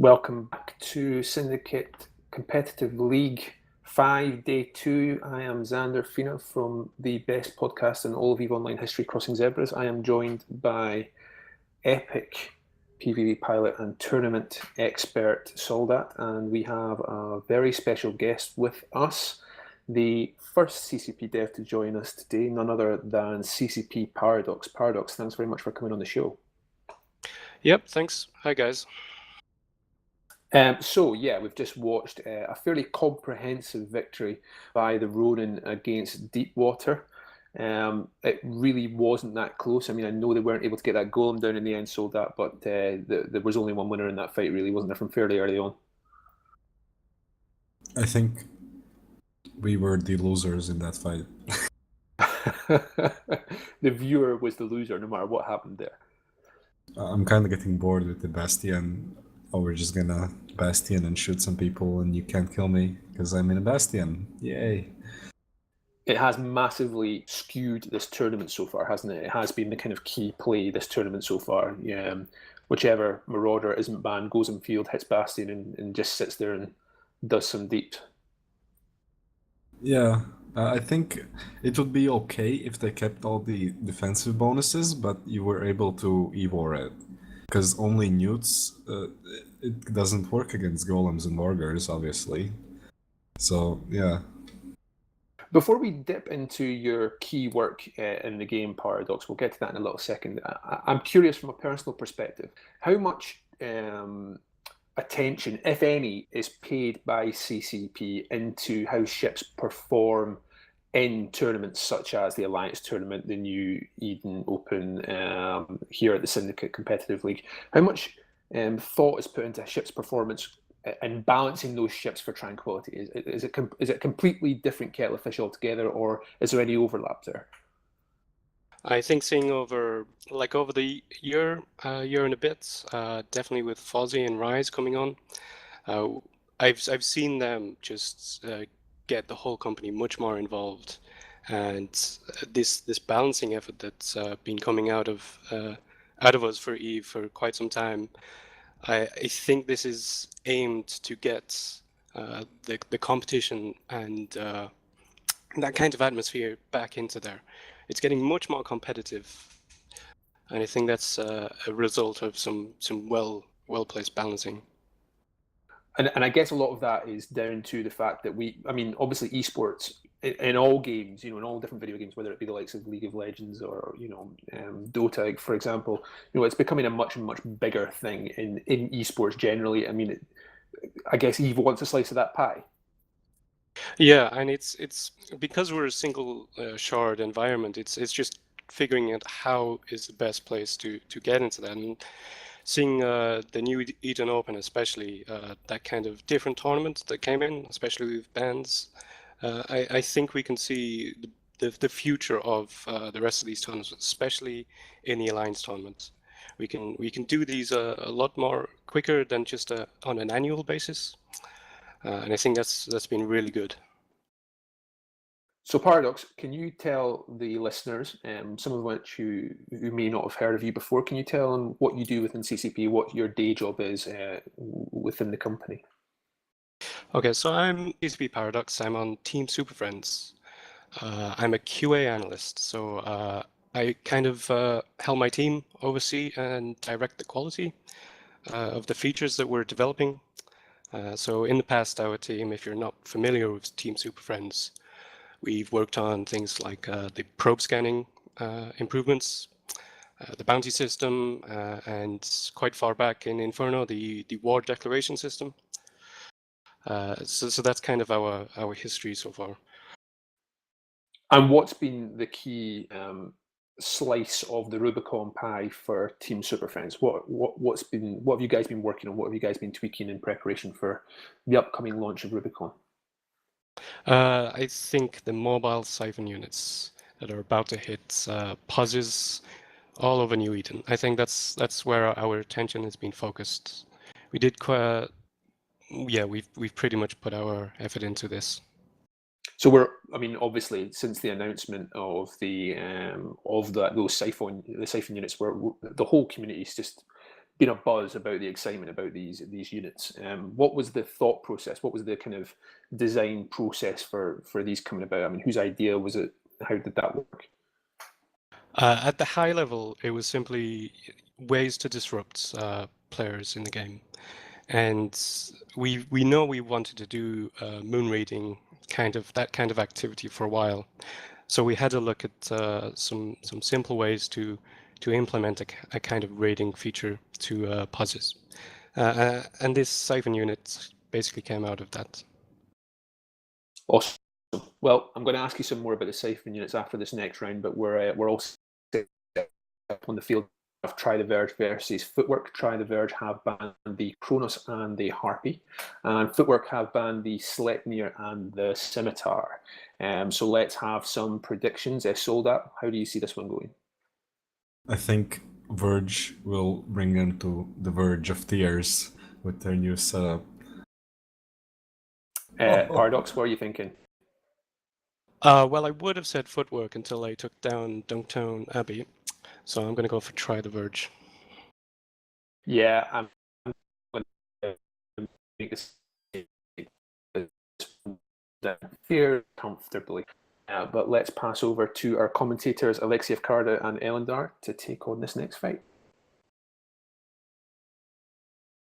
Welcome back to Syndicate Competitive League 5, Day 2. I am Xander Fina from the best podcast in all of EVE Online history, Crossing Zebras. I am joined by epic PvP pilot and tournament expert Soldat, and we have a very special guest with us, the first CCP dev to join us today, none other than CCP Paradox. Paradox, thanks very much for coming on the show. Yep, thanks. Hi, guys. We've just watched a fairly comprehensive victory by the Ronin against Deepwater. It really wasn't that close. I mean, I know they weren't able to get that golem down in the end, sold that, but there was only one winner in that fight, really, wasn't there, from fairly early on? I think we were the losers in that fight. The viewer was the loser, no matter what happened there. I'm kind of getting bored with the Bastion. Oh, we're just gonna Bastion and shoot some people and you can't kill me because I'm in a Bastion. Yay. It has massively skewed this tournament so far, hasn't it? It has been the kind of key play this tournament so far. Yeah, whichever Marauder isn't banned goes in field, hits Bastion and just sits there and does some deep. Yeah, I think it would be okay if they kept all the defensive bonuses, but you were able to Evo it. Because only newts, it doesn't work against golems and wargers, obviously. So, yeah. Before we dip into your key work in the game, Paradox, we'll get to that in a little second. I'm curious from a personal perspective, how much attention, if any, is paid by CCP into how ships perform in tournaments such as the Alliance Tournament, the New Eden Open, here at the Syndicate Competitive League? How much thought is put into ships' performance and balancing those ships for tranquility? Is it a completely different kettle of fish altogether, or is there any overlap there? I think seeing over the year and a bit, definitely with Fozzy and Rise coming on, I've seen them just get the whole company much more involved, and this balancing effort that's been coming out of us for EVE for quite some time. I think this is aimed to get the competition and that kind of atmosphere back into there. It's getting much more competitive, and I think that's a result of some well-placed balancing. And I guess a lot of that is down to the fact that obviously esports in all games, in all different video games, whether it be the likes of League of Legends or Dota, for example, it's becoming a much bigger thing in esports generally. I mean, I guess EVE wants a slice of that pie. Yeah, and it's because we're a single shard environment. It's just figuring out how is the best place to get into that. And seeing the New Eden Open, especially that kind of different tournament that came in, especially with bands, I think we can see the future of the rest of these tournaments, especially in the Alliance tournaments. We can do these a lot more quicker than just on an annual basis, and I think that's been really good. So Paradox, can you tell the listeners, some of which who may not have heard of you before, can you tell them what you do within CCP, what your day job is within the company? Okay, so I'm CCP Paradox. I'm on Team Super Friends. I'm a QA analyst, so I kind of help my team oversee and direct the quality of the features that we're developing. So in the past, our team, if you're not familiar with Team Super Friends, we've worked on things like the probe scanning improvements, the bounty system, and quite far back in Inferno, the war declaration system. So that's kind of our history so far. And what's been the key slice of the Rubicon pie for Team Super Friends? What have you guys been working on? What have you guys been tweaking in preparation for the upcoming launch of Rubicon? I think the mobile siphon units that are about to hit pauses all over New Eden. I think that's where our attention has been focused. We did we've pretty much put our effort into this. So obviously, since the announcement of those siphon units, where the whole community is just been a buzz about the excitement about these units. What was the thought process? What was the kind of design process for these coming about? I mean, whose idea was it? How did that work? At the high level, it was simply ways to disrupt players in the game. And we know we wanted to do moon raiding, that kind of activity for a while. So we had to look at some simple ways to implement a kind of raiding feature to POSes. And this Siphon unit basically came out of that. Awesome. Well, I'm going to ask you some more about the Siphon units after this next round, but we're all set up on the field of Try the Verge versus Footwork. Try the Verge have banned the Kronos and the Harpy, and Footwork have banned the Sleipnir and the Scimitar. So let's have some predictions. Soldat, how do you see this one going? I think Verge will bring them to the verge of tears with their new setup. Paradox, what are you thinking? Well, I would have said Footwork until I took down Dunktown Abbey, so I'm going to go for Try the Verge. Yeah, I'm going to make this here comfortably. But let's pass over to our commentators, Alexiev Karda and Elendar, to take on this next fight.